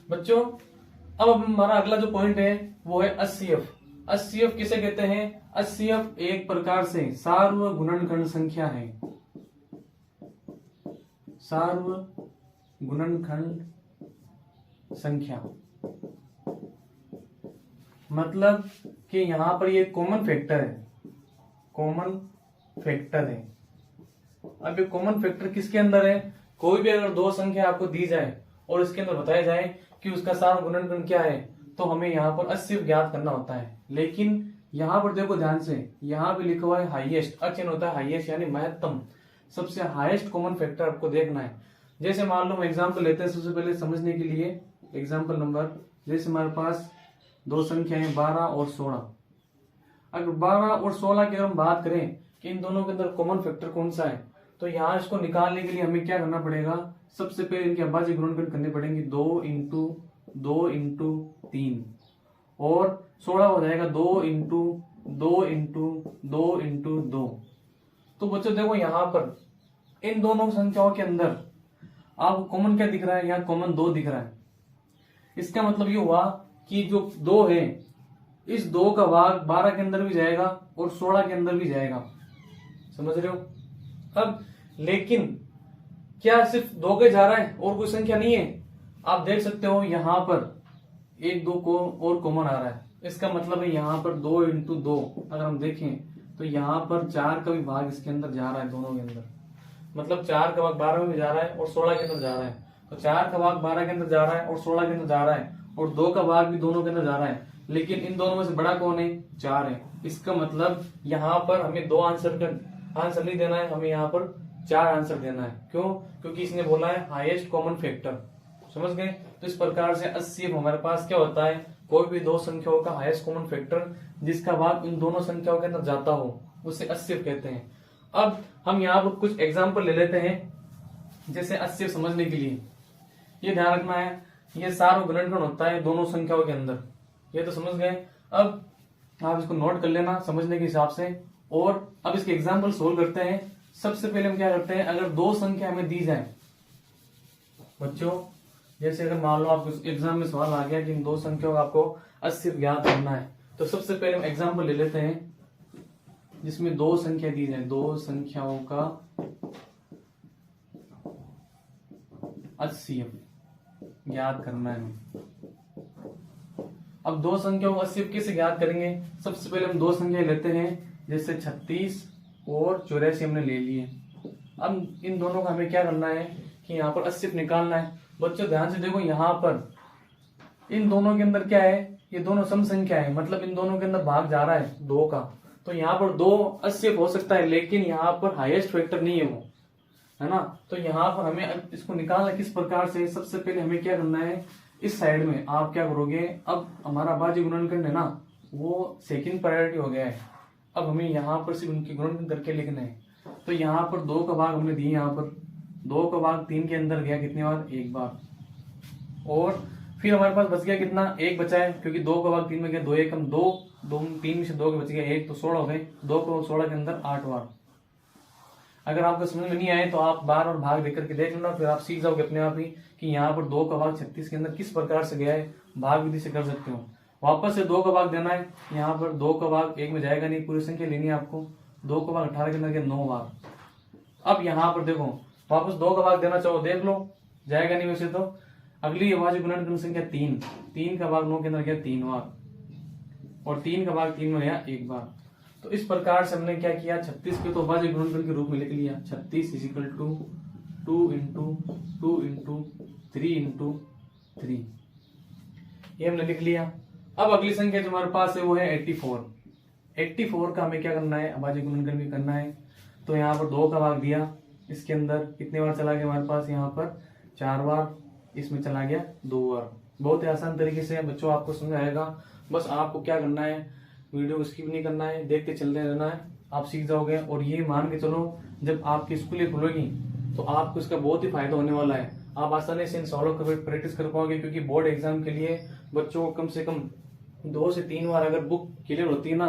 बच्चों अब हमारा अगला जो पॉइंट है वो है एचसीएफ। एचसीएफ किसे कहते हैं? एचसीएफ एक प्रकार से सार्वगुणनखंड संख्या है। सार्वगुणनखंड संख्या मतलब कि यहां पर ये कॉमन फैक्टर है। कॉमन फैक्टर है। अब ये कॉमन फैक्टर किसके अंदर है? कोई भी अगर दो संख्या आपको दी जाए और इसके अंदर बताया जाए कि उसका सार्वगुणनखंड क्या है, तो हमें यहाँ पर एचसीएफ ज्ञात करना होता है। लेकिन यहाँ पर देखो ध्यान से, यहाँ पे लिखा हुआ है हाईएस्ट। चिन्ह होता है हाईएस्ट यानी महत्तम, सबसे हाईएस्ट कॉमन फैक्टर आपको देखना है। जैसे मान लो हम एग्जाम्पल लेते हैं, सबसे पहले समझने के लिए एग्जाम्पल नंबर, जैसे हमारे पास दो संख्या है 12 और 16। अगर 12 और 16 की अगर हम बात करें कि इन दोनों के अंदर कॉमन फैक्टर कौन सा है, तो यहाँ इसको निकालने के लिए हमें क्या करना पड़ेगा? सबसे पहले इनके अभाज्य गुणनखंड करने पड़ेंगे। 2 इंटू 2 इंटू 3 और 16 हो जाएगा 2 इंटू 2 इंटू 2 इंटू 2। तो बच्चों देखो यहाँ पर इन दोनों संख्याओं के अंदर आपको कॉमन क्या दिख रहा है? यहाँ कॉमन 2 दिख रहा है। इसका मतलब ये हुआ कि जो 2 है, इस 2 का भाग 12 के अंदर भी जाएगा और 16 के अंदर भी जाएगा। समझ रहे हो? अब लेकिन क्या सिर्फ 2 के जा रहा है और कोई संख्या नहीं है? आप देख सकते हो यहाँ पर 1 2 को और कॉमन आ रहा है। इसका मतलब है यहाँ पर 2 इंटू 2 अगर हम देखें तो यहाँ पर 4 का भी भाग इसके अंदर जा रहा है, दोनों के अंदर। मतलब 4 का भाग 12 में भी जा रहा है और 16 के अंदर जा रहा है। तो 4 का भाग 12 के अंदर जा रहा है और 16 के अंदर जा रहा है, और 2 का भाग भी दोनों के अंदर जा रहा है। लेकिन इन दोनों में से बड़ा कौन है? 4 है। इसका मतलब यहाँ पर हमें 2 आंसर नहीं देना है, हमें यहाँ पर 4 आंसर देना है। क्यों? क्योंकि इसने बोला है हाईएस्ट कॉमन फैक्टर। समझ गए? तो इस प्रकार से एचसीएफ हमारे पास क्या होता है? कोई भी दो संख्याओं का हाईएस्ट कॉमन फैक्टर जिसका भाग इन दोनों संख्याओं के अंदर जाता हो, उसे एचसीएफ कहते हैं। अब हम यहाँ पर कुछ एग्जाम्पल ले लेते हैं, जैसे एचसीएफ समझने के लिए ये ध्यान रखना है, ये सार्वगुणनखंड होता है दोनों संख्याओं के अंदर। ये तो समझ गए। अब आप इसको नोट कर लेना समझने के हिसाब से, और अब इसके एग्जाम्पल सोल्व करते हैं। सबसे पहले हम क्या करते हैं, अगर दो संख्या हमें दी जाए बच्चों, जैसे अगर मान लो आप एग्जाम में सवाल आ गया कि इन दो संख्याओं का आपको एचसीएफ ज्ञात करना है, तो सबसे पहले हम एग्जाम्पल ले लेते हैं जिसमें दो संख्या दी जाए, दो संख्याओं का एचसीएफ ज्ञात करना है। अब दो संख्याओं का एचसीएफ कैसे ज्ञात करेंगे? सबसे पहले हम दो संख्या लेते हैं, जैसे 36 और 84 हमने ले लिए। अब इन दोनों का हमें क्या करना है कि यहाँ पर एचसीएफ निकालना है। बच्चों ध्यान से देखो, यहाँ पर इन दोनों के अंदर क्या है? ये दोनों सम संख्या है, मतलब इन दोनों के अंदर भाग जा रहा है 2 का। तो यहाँ पर 2 एचसीएफ हो सकता है, लेकिन यहाँ पर हाईएस्ट फैक्टर नहीं है वो, है ना। तो यहाँ पर हमें इसको निकालना किस प्रकार से? सबसे पहले हमें क्या करना है, इस साइड में आप क्या करोगे, अब हमारा अभाज्य गुणनखंड है ना, वो सेकंड प्रायोरिटी हो गया है। अब हमें यहाँ पर सिर्फ उनके गुणनखंड करके लिखना है। तो यहाँ पर 2 का भाग हमने दिए, यहाँ पर 2 का भाग 3 के अंदर गया कितनी बार? 1 बार। और फिर हमारे पास बच गया कितना? 1 बचा है, क्योंकि 2 का भाग 3 में गया, 2 1 2 3 में से 2 के बच गया 1, तो 16 हो गए। 2 को 16 के अंदर 8 बार। अगर आपको समझ में नहीं आए तो आप बार और भाग देख करके देख लेना, फिर आप सीख जाओगे अपने आप ही कि यहाँ पर 2 का भाग 36 के अंदर किस प्रकार से गया है। भाग विधि से कर सकते हो। वापस से 2 का भाग देना है, यहाँ पर 2 का भाग 1 में जाएगा नहीं, पूरी संख्या लेनी है आपको। 2 का भाग 18 के अंदर गया 9 बार। अब यहाँ पर देखो, वापस 2 का भाग देना चाहो देख लो, जाएगा नहीं वैसे तो। अगली अभाज्य गुणनखंड संख्या 3 का भाग 9 के अंदर गया 3 बार, और 3 का भाग 3 में गया 1 बार। तो इस प्रकार से हमने क्या किया, 36 के तो अभाज्य गुणनखंड के रूप में लिख लिया। 36 is equal to 2 into 2 into 3 into 3, ये हमने लिख लिया। अब अगली संख्या जो हमारे पास है वो है 84। 84 का हमें क्या करना है, अभाज्य गुणनखंड भी करना है। तो यहाँ पर 2 का भाग दिया, इसके अंदर कितने बार चला गया हमारे पास? यहाँ पर 4 बार, इसमें चला गया 2 बार। बहुत ही आसान तरीके से बच्चों आपको समझ आएगा। बस आपको क्या करना है, वीडियो स्किप नहीं करना है, देखते चलते रहना है, आप सीख जाओगे। और ये मान के चलो, जब आपकी स्कूलें खुलेगी तो आपको इसका बहुत ही फायदा होने वाला है। आप आसानी से इन सवालों को प्रैक्टिस कर पाओगे, क्योंकि बोर्ड एग्जाम के लिए बच्चों को कम से कम 2 से 3 बार अगर बुक क्लियर होती है ना,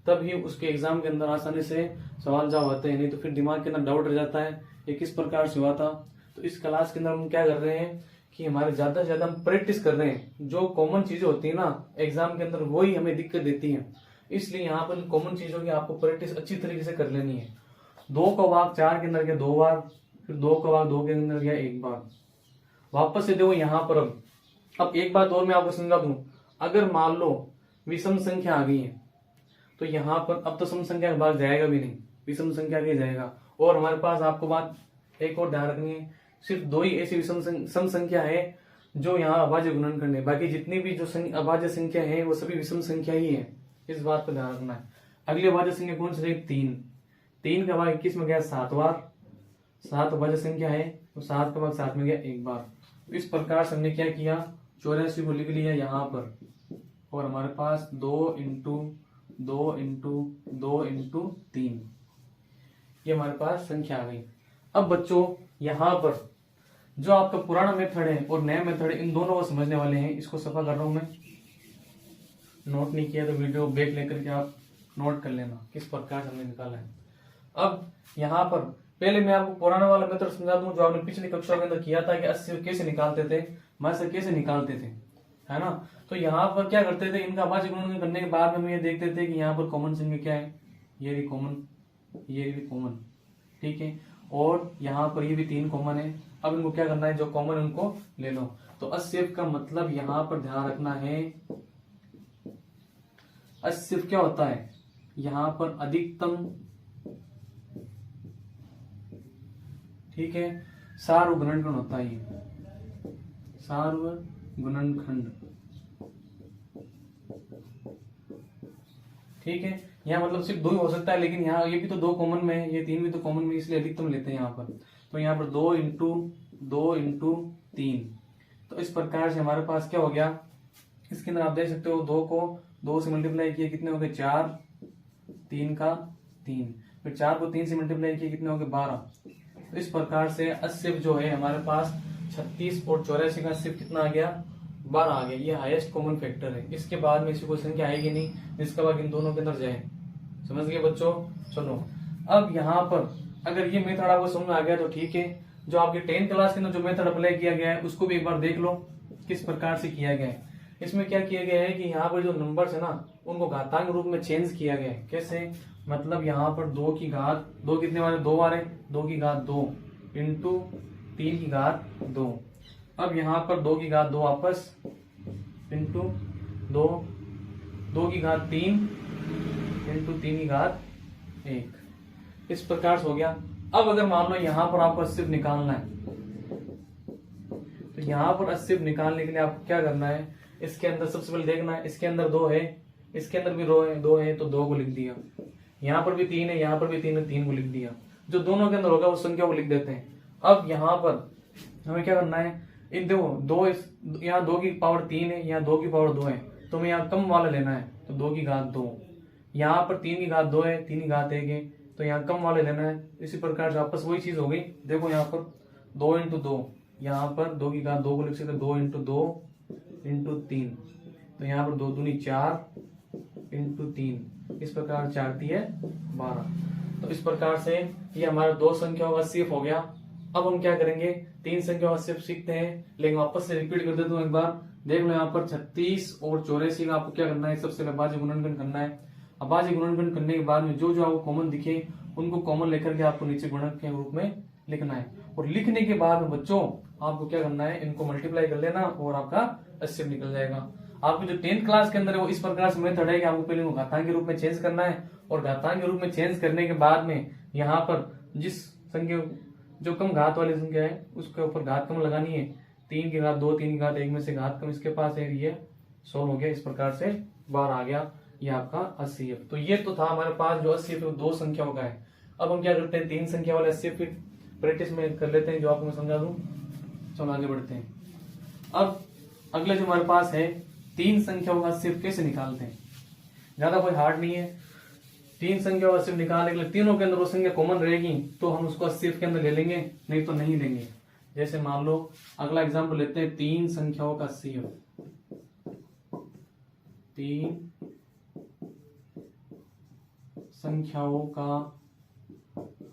तब ही उसके एग्जाम के अंदर आसानी से सवाल जवाब होते हैं। नहीं तो फिर दिमाग के अंदर डाउट रह जाता है ये किस प्रकार से हुआ था। तो इस क्लास के अंदर हम क्या कर रहे हैं कि हमारे ज्यादा से ज्यादा हम प्रैक्टिस कर रहे हैं, जो कॉमन चीजें होती है ना एग्जाम के अंदर वही हमें दिक्कत देती है। इसलिए यहाँ पर कॉमन चीजों की आपको प्रैक्टिस अच्छी तरीके से कर लेनी है। 2 का भाग 4 के अंदर गया 2 बार, फिर 2 का भाग 2 के अंदर गया 1 बार। वापस से देखो यहाँ पर अब एक बात और मैं आपको समझा दूं, अगर मान लो विषम संख्या आ गई है तो यहाँ पर अब तो सम संख्या का भाग जाएगा भी नहीं, विषम संख्या के जाएगा। और हमारे पास आपको बात एक और ध्यान रखनी है, सिर्फ 2 ही ऐसी सम संख्या है जो यहाँ अभाज्य गुणनखंड है, बाकी जितनी भी जो अभाज्य संख्या है वो सभी विषम संख्या ही है। इस बात पर ध्यान रखना है। अगली अभाज्य संख्या कौन सी रहेगी? 3 का भाग 21 में गया 7 बार, 7 अभाज्य संख्या है तो 7 का भाग 7 में गया 1 बार। इस प्रकार से हमने क्या किया, 84 को लिख लिया यहाँ पर, और हमारे पास 2 इंटू 2 इंटू 2 इंटू 3 ये हमारे पास संख्या आ गई। अब बच्चों यहाँ पर जो आपका पुराना मेथड है और नया मेथड है, इन दोनों को समझने वाले हैं। इसको सफा कर रहा हूं मैं, नोट नहीं किया तो वीडियो ब्रेक लेकर के आप नोट कर लेना किस प्रकार से हमने निकाला है। अब यहाँ पर पहले मैं आपको पुराना वाला मेथड समझा दूं जो आपने पिछली कक्षा के अंदर किया था कि 80 कैसे निकालते थे, माइनस से कैसे निकालते थे, है ना। तो यहाँ पर क्या करते थे, इनका अभाज्य गुणन करने के बाद में हम ये देखते थे कि यहाँ पर कॉमन संख्या क्या है, ये भी कॉमन, ये भी कॉमन, ठीक है, और यहाँ पर ये भी 3 कॉमन है। अब इनको क्या करना है, जो कॉमन है उनको ले लो। तो HCF का मतलब यहाँ पर ध्यान रखना है, HCF क्या होता है, यहाँ पर अधिकतम, ठीक है, सार्वगुणनखंड होता है, सार्वगुणनखंड, ठीक है। यहाँ मतलब सिर्फ 2 ही हो सकता है, लेकिन यहाँ ये भी तो 2 कॉमन में है, ये 3 भी तो कॉमन में, इसलिए अधिकतम लेते हैं यहाँ पर। तो यहाँ पर 2 इंटू 2 इंटू 3, तो इस प्रकार से हमारे पास क्या हो गया, इसके अंदर आप देख सकते हो 2 को 2 से मल्टीप्लाई किया कितने हो गए 4, 3 का 3, फिर 4 को 3 से मल्टीप्लाई किया कितने हो गए 12। तो इस प्रकार से HCF जो है हमारे पास 36 और 84 का HCF कितना आ गया, 12 आ गया। ये हाईएस्ट कॉमन फैक्टर है, इसके बाद में इसी कोई संख्या आएगी नहीं जिसका भाग इन दोनों के अंदर जाए। समझ गए बच्चों। चलो अब यहाँ पर अगर ये मेथड आपको समझ में आ गया तो ठीक है, जो आपके 10th क्लास के अंदर जो मेथड अप्लाई किया गया है उसको भी एक बार देख लो किस प्रकार से किया गया है। इसमें क्या किया गया है कि यहाँ पर जो नंबर्स है ना उनको घातांक रूप में चेंज किया गया है। कैसे, मतलब यहाँ पर 2 की घात 2 कितने बार 2 बार है, 2 की घात 2 इंटू 3 की घात 2। अब यहाँ पर 2 की घात 2 वापस इंटू 2 की घात 3 इंटू 3 की घात 1। इस प्रकार से हो गया। अब अगर मान लो यहाँ पर आपको HCF निकालना है तो यहाँ पर HCF निकालने के लिए आपको क्या करना है, इसके अंदर सबसे पहले देखना है, इसके अंदर 2 है, इसके अंदर भी 2 है तो 2 को लिख दिया, यहाँ पर भी 3 है, यहाँ पर भी 3 है, 3 को लिख दिया। जो दोनों के अंदर होगा उस संख्या को लिख देते हैं। अब यहाँ पर हमें क्या करना है, इन देखो 2 यहाँ 2 की पावर 3 है, यहाँ 2 की पावर 2 है, तो हमें यहाँ कम वाला लेना है, तो 2 की घात 2। यहाँ पर 3 की घात 2 है, 3 की घात 1 है, तो यहाँ कम वाले लेना है। इसी प्रकार से वापस वही चीज हो गई। देखो यहाँ पर 2 इंटू 2, यहाँ पर 2 की घात 2 को लिख सकते 2 इंटू 2 इंटू 3, तो यहाँ पर 2 दूनी 4 इंटू 3, इस प्रकार 4 है 12। तो इस प्रकार से ये हमारा 2 संख्या का HCF हो गया। अब हम क्या करेंगे, 3 संख्या का HCF सीखते हैं, लेकिन वापस से रिपीट कर देता हूँ एक बार। देख लो यहाँ पर 36 और 84 का आपको क्या करना है, सबसे पहले अभाज्य गुणनखंड करना है। अभाज्य गुणनखंड करने के बाद में जो जो आपको कॉमन दिखे उनको कॉमन लेकर के आपको नीचे गुणक के रूप में लिखना है। और लिखने के बाद में बच्चों आपको क्या करना है, इनको मल्टीप्लाई कर लेना और आपका HCF निकल जाएगा। आपको जो 10th क्लास के अंदर है वो इस प्रकार से मेथड है कि आपको पहले घातांक के रूप में चेंज करना है, और घातांक के रूप में चेंज करने के बाद में यहाँ पर जिस संख्या जो कम घात वाली संख्या है उसके ऊपर घात कम लगानी है। 3 की घात 2, 3 की घात 1 में से घात कम इसके पास है, ये सोल्व हो गया। इस प्रकार से 12 आ गया ये आपका HCF। तो ये तो था हमारे पास जो HCF 2 संख्याओं का है। अब हम क्या करते हैं, 3 संख्या वाले HCF प्रैक्टिस में कर लेते हैं, जो आपको मैं समझा दूं। चलो आगे बढ़ते हैं। अब अगला जो हमारे पास है 3 संख्याओं का HCF कैसे निकालते हैं, ज्यादा कोई हार्ड नहीं है। 3 संख्या का HCF निकालने के लिए तीनों के अंदर वो संख्या कॉमन रहेगी तो हम उसको HCF के अंदर ले लेंगे, नहीं तो नहीं लेंगे। जैसे मान लो अगला एग्जाम्पल लेते हैं, 3 संख्याओं का HCF, 3 संख्याओं का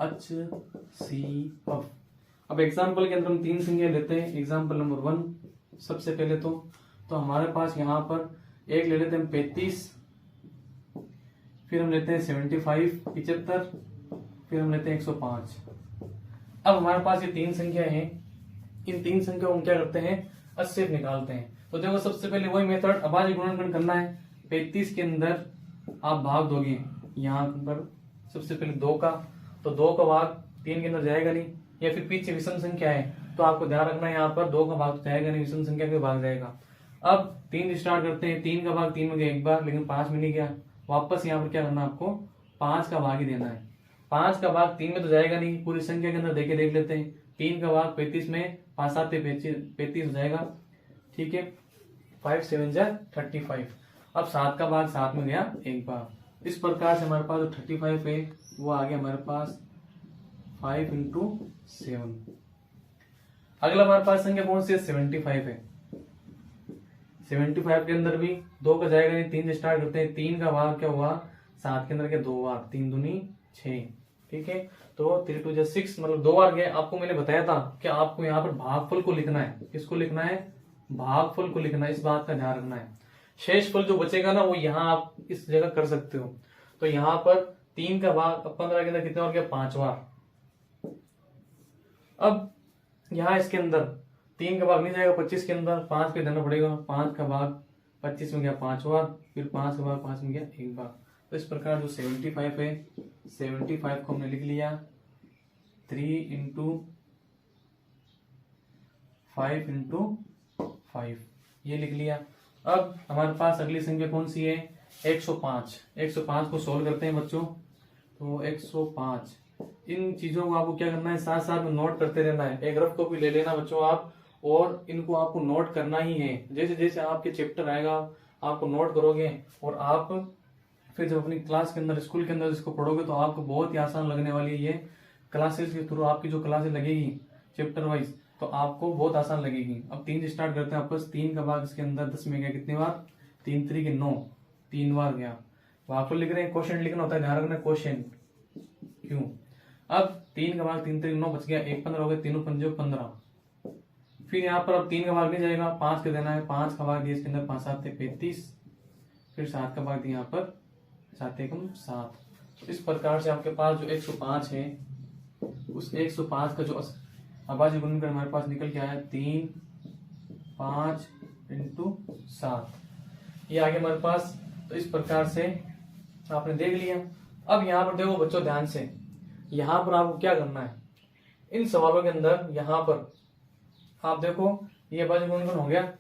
HCF। अब एग्जाम्पल के अंदर हम 3 संख्या लेते हैं। एग्जाम्पल नंबर 1 सबसे पहले तो हमारे पास यहाँ पर एक ले लेते हैं हम 35, फिर हम लेते हैं 75 75, फिर हम लेते हैं 105। अब हमारे पास ये 3 संख्या है, इन 3 संख्या को हम क्या करते हैं, HCF निकालते हैं। तो देखो सबसे पहले वही मेथड अभाज्य गुणनखंड करना है। 35 के अंदर आप भाग दोगे यहाँ पर सबसे पहले 2 का, तो 2 का भाग 3 के अंदर जाएगा नहीं, या फिर पीछे विषम संख्या है तो आपको ध्यान रखना है यहाँ पर 2 का भाग तो जाएगा नहीं, विषम संख्या के भाग जाएगा। अब 3 स्टार्ट करते हैं, 3 का भाग 3 में गया एक बार, लेकिन 5 में नहीं गया, वापस यहाँ पर क्या करना है आपको 5 का भाग ही देना है। 5 का भाग 3 में तो जाएगा नहीं, पूरी संख्या के अंदर देख लेते हैं। 3 का भाग 35 में 5 7 35 हो जाएगा, ठीक है। 5 7 जा 35। अब 7 का भाग 7 में गया एक बार। इस प्रकार से हमारे पास जो 35 है वो आ गया हमारे पास 5 into 7। अगला हमारे पास संख्या कौन सी है, 75 है। 75 के अंदर भी 2 का जाएगा नहीं, 3 से स्टार्ट करते हैं। 3 का भाग क्या हुआ 7 के अंदर के 2 बार, 3 दूनी 6, ठीक है। तो 3 2 6 मतलब 2 बार गए। आपको मैंने बताया था कि आपको यहाँ पर भागफल को लिखना है। किसको लिखना है, भागफल को लिखना है, इस बात का ध्यान रखना है। शेष फल जो बचेगा ना वो यहाँ आप इस जगह कर सकते हो। तो यहाँ पर 3 का भाग 15 के अंदर कितने और गया 5 बार। अब यहाँ इसके अंदर 3 का भाग नहीं जाएगा 25 के अंदर, 5 पे देना पड़ेगा। 5 का भाग 25 में गया 5 बार, फिर 5 का भाग 5 में गया एक बार। तो इस प्रकार जो 75 है, 75 को हमने लिख लिया 3 into 5 into 5, ये लिख लिया। अब हमारे पास अगली संख्या कौन सी है, 105। 105 को सोल्व करते हैं बच्चों। तो 105, इन चीजों को आपको क्या करना है, साथ साथ में नोट करते रहना है। एक रफ कॉपी ले लेना बच्चों आप, और इनको आपको नोट करना ही है। जैसे जैसे आपके चैप्टर आएगा आपको नोट करोगे, और आप फिर जब अपनी क्लास के अंदर स्कूल के अंदर इसको पढ़ोगे तो आपको बहुत ही आसान लगने वाली है। ये क्लासेस के थ्रू आपकी जो क्लासेस लगेगी चैप्टर वाइज तो आपको बहुत आसान लगेगी। अब 3 से स्टार्ट करते हैं आपस। 3 का भाग इसके अंदर 10 में गया कितनी बार, 3 3 के 9, 3 बार गया। आपको लिख रहे हैं क्वेश्चन लिखना होता है, ध्यान रखना क्वेश्चन क्यों। अब 3 का भाग 3 3 9 बच गया, 1 15 हो गया, 3 5 15। फिर यहाँ पर अब 3 का भाग नहीं जाएगा, 5 का देना है। 5 का भाग दिया इसके अंदर 5 7 35, फिर 7 का भाग दिया यहाँ पर 7 1 7। इस प्रकार से आपके पास जो 105 है उस 105 का जो अभाज्य गुणनखंड हमारे पास निकल के आया 3 5 into 7, ये आगे हमारे पास। तो इस प्रकार से आपने देख लिया। अब यहाँ पर देखो बच्चों ध्यान से, यहाँ पर आपको क्या करना है, इन सवालों के अंदर यहाँ पर आप देखो ये अभाज्य गुणनखंड हो गया,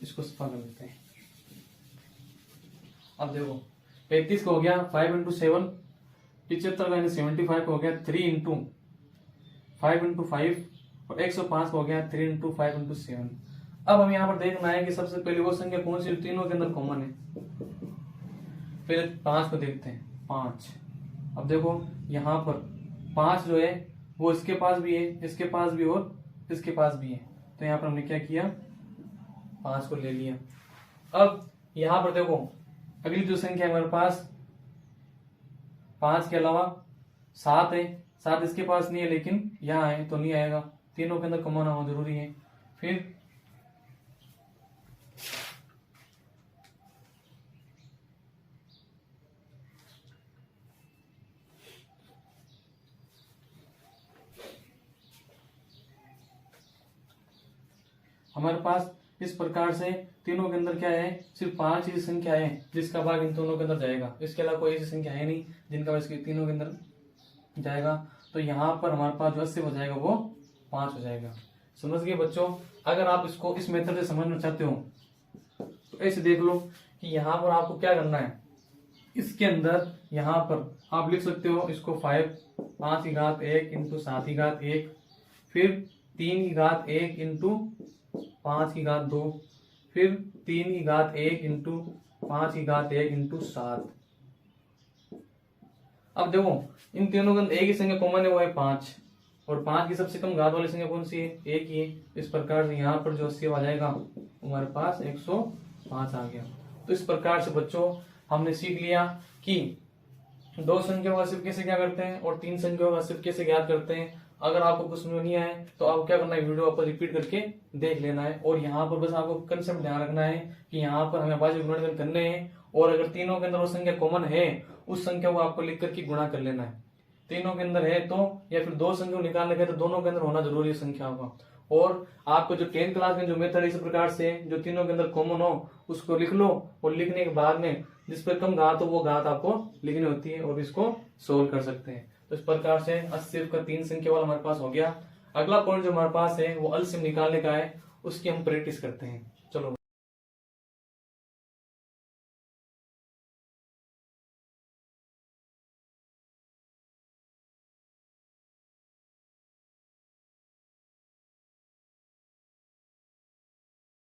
इसको सफा कर देते हैं। अब देखो 35 का हो गया 5 into 7, 75 का 75 का हो गया 3 into 5 into 5, और 105 का हो गया 3 into 5 into 7। अब हम यहाँ पर देखना है कि सबसे पहले वो संख्या कौन सी तीनों के अंदर कॉमन है। पहले 5 को देखते हैं, 5। अब देखो यहाँ पर 5 जो है वो इसके पास भी है, इसके पास भी और इसके पास भी है। तो यहाँ पर हमने क्या किया, 5 को ले लिया। अब यहाँ पर देखो अगली जो संख्या है हमारे पास 5 के अलावा 7 है। 7 इसके पास नहीं है लेकिन यहाँ है तो नहीं आएगा, तीनों के अंदर कॉमन होना जरूरी है। फिर हमारे पास इस प्रकार से तीनों के अंदर क्या है, सिर्फ 5 ही संख्या है जिसका भाग इन दोनों के अंदर जाएगा। इसके अलावा कोई ऐसी संख्या है नहीं जिनका भाग इसके तीनों के अंदर जाएगा। तो यहाँ पर हमारे पास जो 80 हो जाएगा वो 5 हो जाएगा। समझ गए बच्चों। अगर आप इसको इस मेथड से समझना चाहते हो तो ऐसे देख लो कि यहाँ पर आपको क्या करना है, इसके अंदर यहाँ पर आप लिख सकते हो इसको 5 की घात 1 इंटू 7 की घात 1, फिर 3 की घात 1 इंटू 5 की घात 2, फिर 3 की घात 1 इंटू 5 की घात 1 इंटू 7। अब देखो इन तीनों के अंदर एक ही संख्या कॉमन है वो है 5, और 5 की सबसे कम घात वाली संख्या कौन सी है, एक ही है। इस प्रकार से यहाँ पर जो 80 आ जाएगा हमारे पास 105 आ गया। तो इस प्रकार से बच्चों हमने सीख लिया कि दो संख्याओं का हसीब कैसे क्या करते हैं और तीन संख्याओं का हसीब कैसे ज्ञात करते हैं। अगर आपको कुछ समझ नहीं आए तो आपको क्या करना है, वीडियो आपको रिपीट करके देख लेना है। और यहाँ पर बस आपको कंसेप्ट ध्यान रखना है कि यहाँ पर हमें अभाज्य गुणनखंड करने हैं और अगर तीनों के अंदर वो संख्या कॉमन है उस संख्या को आपको लिख करके गुणा कर लेना है। तीनों के अंदर है तो, या फिर दो संख्या निकालने के तो दोनों के अंदर होना जरूरी है संख्याओं का। और आपको जो 10th क्लास में जो मेथड इस प्रकार से जो तीनों के अंदर कॉमन हो उसको लिख लो और लिखने के बाद में जिस पर कम घात हो वो घात आपको लिखनी होती है और इसको सोल्व कर सकते हैं। तो इस प्रकार से 80 का तीन संख्या वाला हमारे पास हो गया। अगला पॉइंट जो हमारे पास है वो एलसीएम निकालने का है, उसकी हम प्रैक्टिस करते हैं।